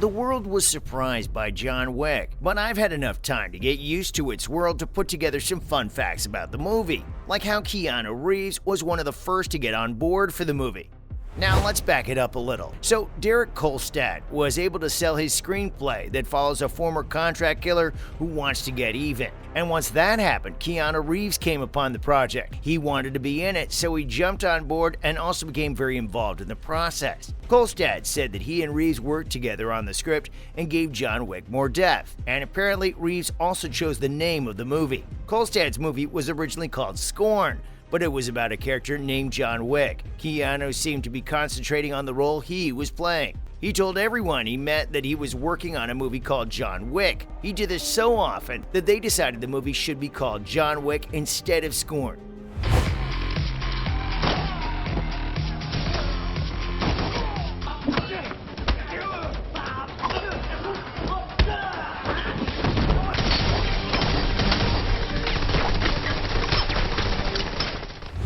The world was surprised by John Wick, but I've had enough time to get used to its world to put together some fun facts about the movie, like how Keanu Reeves was one of the first to get on board for the movie. Now let's back it up a little. So Derek Kolstad was able to sell his screenplay that follows a former contract killer who wants to get even. And once that happened, Keanu Reeves came upon the project. He wanted to be in it, so he jumped on board and also became very involved in the process. Kolstad said that he and Reeves worked together on the script and gave John Wick more depth. And apparently Reeves also chose the name of the movie. Kolstad's movie was originally called Scorn, but it was about a character named John Wick. Keanu seemed to be concentrating on the role he was playing. He told everyone he met that he was working on a movie called John Wick. He did this so often that they decided the movie should be called John Wick instead of Scorn.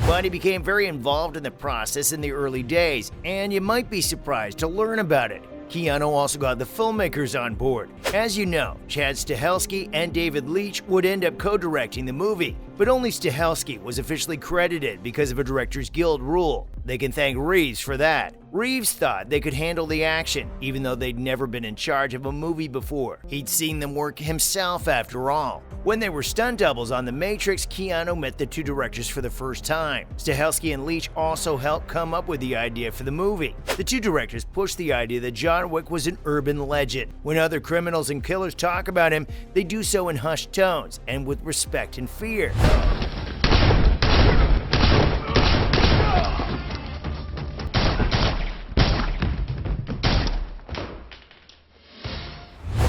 But he became very involved in the process in the early days, and you might be surprised to learn about it. Keanu also got the filmmakers on board. As you know, Chad Stahelski and David Leitch would end up co-directing the movie, but only Stahelski was officially credited because of a Directors Guild rule. They can thank Reeves for that. Reeves thought they could handle the action, even though they'd never been in charge of a movie before. He'd seen them work himself after all. When they were stunt doubles on The Matrix, Keanu met the two directors for the first time. Stahelski and Leitch also helped come up with the idea for the movie. The two directors pushed the idea that John Wick was an urban legend. When other criminals and killers talk about him, they do so in hushed tones and with respect and fear.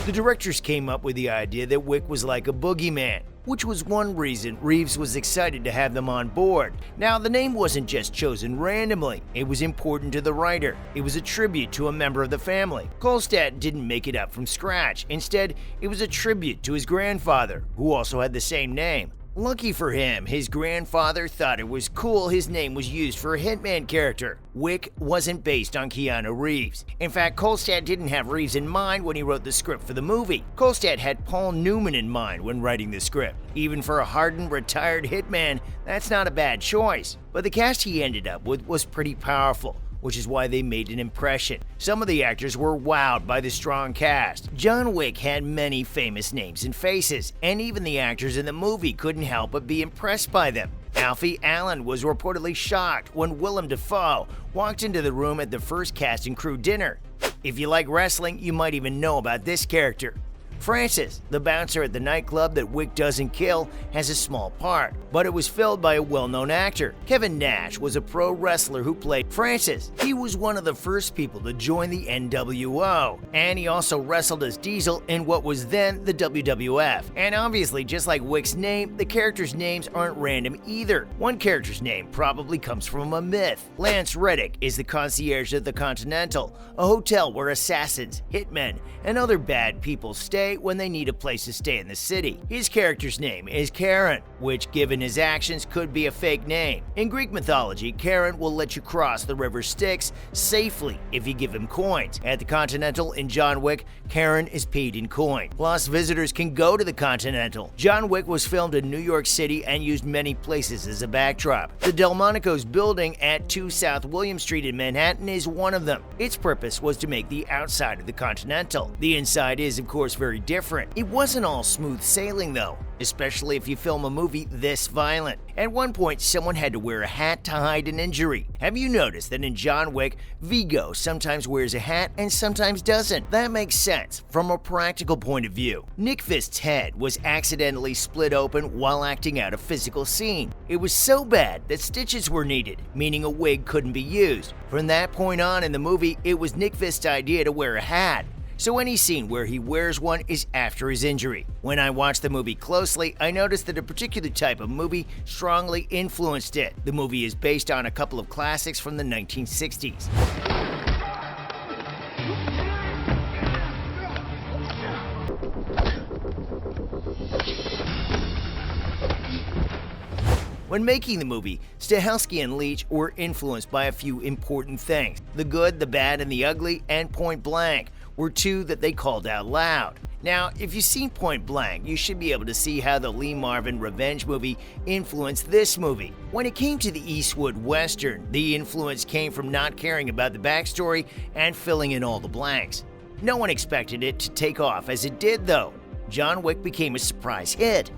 The directors came up with the idea that Wick was like a boogeyman, which was one reason Reeves was excited to have them on board. Now, the name wasn't just chosen randomly. It was important to the writer. It was a tribute to a member of the family. Kolstad didn't make it up from scratch. Instead, it was a tribute to his grandfather, who also had the same name. Lucky for him, his grandfather thought it was cool his name was used for a hitman character. Wick wasn't based on Keanu Reeves. In fact, Kolstad didn't have Reeves in mind when he wrote the script for the movie. Kolstad had Paul Newman in mind when writing the script. Even for a hardened, retired hitman, that's not a bad choice. But the cast he ended up with was pretty powerful, which is why they made an impression. Some of the actors were wowed by the strong cast. John Wick had many famous names and faces, and even the actors in the movie couldn't help but be impressed by them. Alfie Allen was reportedly shocked when Willem Dafoe walked into the room at the first cast and crew dinner. If you like wrestling, you might even know about this character. Francis, the bouncer at the nightclub that Wick doesn't kill, has a small part, but it was filled by a well-known actor. Kevin Nash was a pro wrestler who played Francis. He was one of the first people to join the NWO, and he also wrestled as Diesel in what was then the WWF. And obviously, just like Wick's name, the characters' names aren't random either. One character's name probably comes from a myth. Lance Reddick is the concierge at the Continental, a hotel where assassins, hitmen, and other bad people stay when they need a place to stay in the city. His character's name is Charon, which given his actions could be a fake name. In Greek mythology, Charon will let you cross the river Styx safely if you give him coins. At the Continental in John Wick, Charon is paid in coin. Plus, visitors can go to the Continental. John Wick was filmed in New York City and used many places as a backdrop. The Delmonico's building at 2 South William Street in Manhattan is one of them. Its purpose was to make the outside of the Continental. The inside is, of course, very different. It wasn't all smooth sailing though, especially if you film a movie this violent. At one point, someone had to wear a hat to hide an injury. Have you noticed that in John Wick, Viggo sometimes wears a hat and sometimes doesn't? That makes sense from a practical point of view. Nick Fist's head was accidentally split open while acting out a physical scene. It was so bad that stitches were needed, meaning a wig couldn't be used. From that point on in the movie, it was Nick Fist's idea to wear a hat. So any scene where he wears one is after his injury. When I watched the movie closely, I noticed that a particular type of movie strongly influenced it. The movie is based on a couple of classics from the 1960s. When making the movie, Stahelski and Leitch were influenced by a few important things: the good, the bad, and the ugly, and point blank. were two that they called out loud. Now, if you've seen Point Blank, you should be able to see how the Lee Marvin revenge movie influenced this movie. When it came to the Eastwood Western, the influence came from not caring about the backstory and filling in all the blanks. No one expected it to take off as it did, though. John Wick became a surprise hit.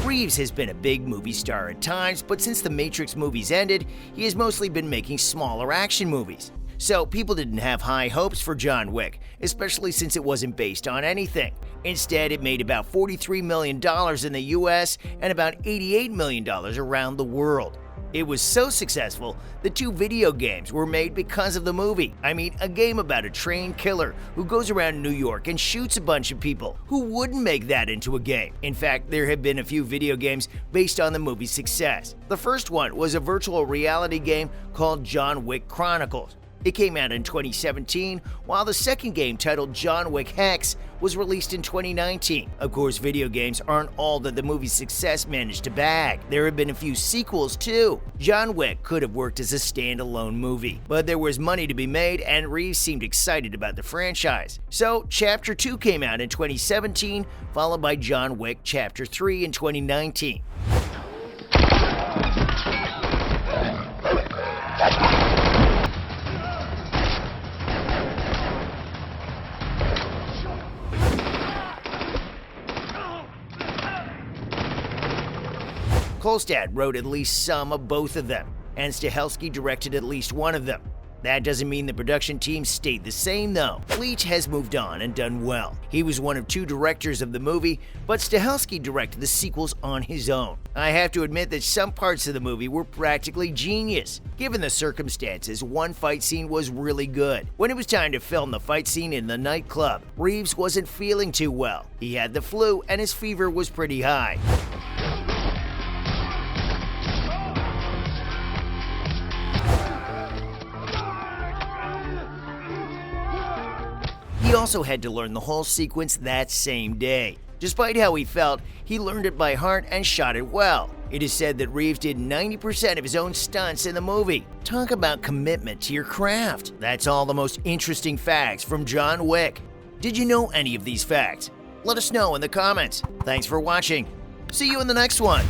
Reeves has been a big movie star at times, but since the Matrix movies ended, he has mostly been making smaller action movies. So people didn't have high hopes for John Wick, especially since it wasn't based on anything. Instead, it made about $43 million in the US and about $88 million around the world. It was so successful that 2 video games were made because of the movie. I mean, a game about a trained killer who goes around New York and shoots a bunch of people. Who wouldn't make that into a game? In fact, there have been a few video games based on the movie's success. The first one was a virtual reality game called John Wick Chronicles. It came out in 2017, while the second game, titled John Wick Hex, was released in 2019. Of course, video games aren't all that the movie's success managed to bag. There have been a few sequels, too. John Wick could have worked as a standalone movie, but there was money to be made, and Reeves seemed excited about the franchise. So, Chapter 2 came out in 2017, followed by John Wick Chapter 3 in 2019. Kolstad wrote at least some of both of them, and Stahelski directed at least one of them. That doesn't mean the production team stayed the same, though. Leach has moved on and done well. He was one of 2 directors of the movie, but Stahelski directed the sequels on his own. I have to admit that some parts of the movie were practically genius. Given the circumstances, one fight scene was really good. When it was time to film the fight scene in the nightclub, Reeves wasn't feeling too well. He had the flu and his fever was pretty high. He also had to learn the whole sequence that same day. Despite how he felt, he learned it by heart and shot it well. It is said that Reeves did 90% of his own stunts in the movie. Talk about commitment to your craft. That's all the most interesting facts from John Wick. Did you know any of these facts? Let us know in the comments. Thanks for watching. See you in the next one.